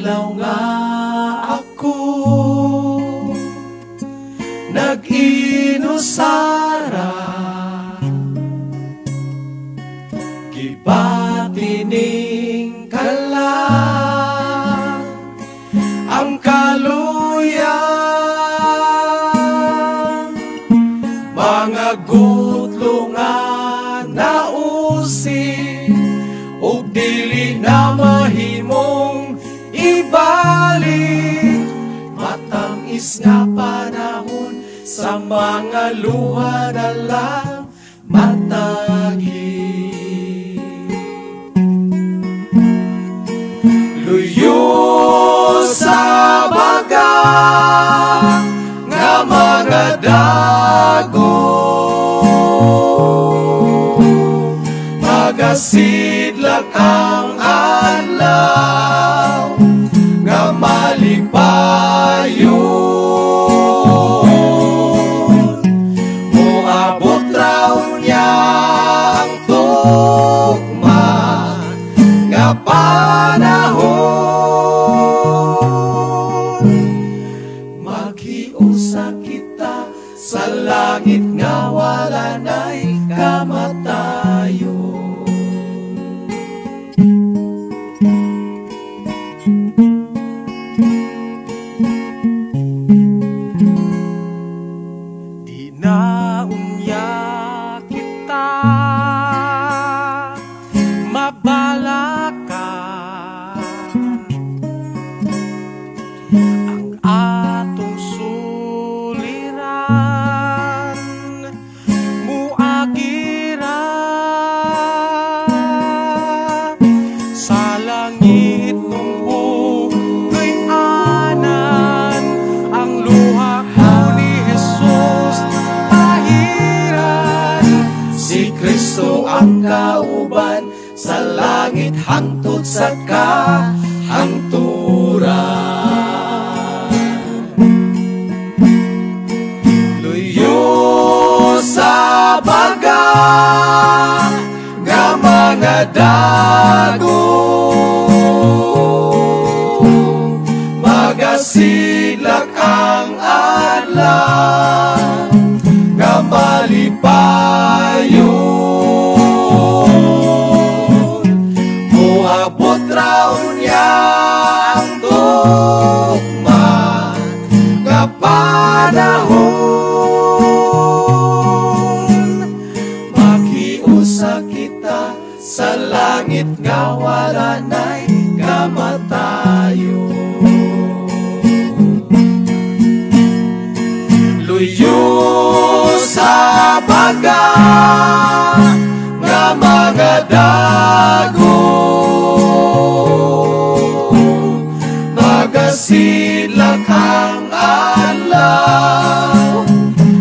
Adlaw nga ako nag-inusara, kibatining kala ang kaluyan, mga gutlungan na usig ug dili na mahimong ibalik. Matamis nga panahon sa mga luha na lang matagi. Luyo sa baga nga mga dago, magasidlak ang adlaw nga malipayon. Moabot raw niya ang tugma nga panahon. Maghiusa kita sa langit nga wala na'y kamatayon. Naunya kita mabalaka ang atong suliran, muagira sa langit ng buhay anan ang luha ko ni Jesus. Si Kristo ang kauban sa langit hangtod sa kahangturan. Luyo sa baga nga mga dago, magasidlak ang adlaw nga malipayon. Moabot raw niya ang tugma nga panahon. Maghiusa kita sa langit nga wala na'y kamatayon. Luyo sa baga nga mga dago, magasidlak ang adlaw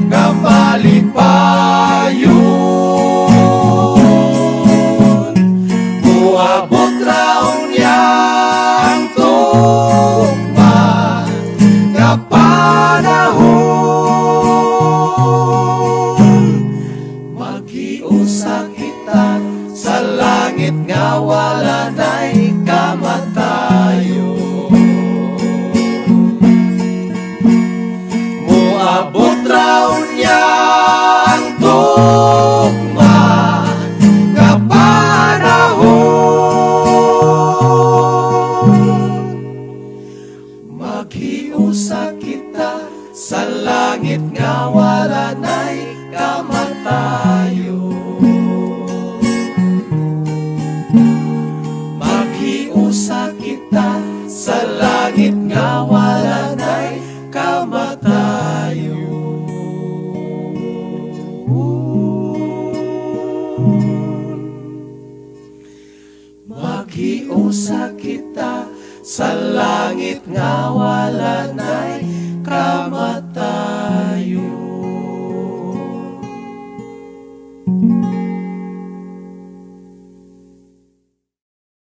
nga malipayon. Moabot raw niya ang tugma nga panahon. Maghiusa kita sa langit nga wala na'y kamatayon. Moabot raw niya ang tugma nga panahon. Maghiusa kita sa langit nga wala na'y kamatayon. Maghiusa kita sa langit nga wala na'y kamatayon. Maghiusa kita sa langit nga wala na'y kamatayon.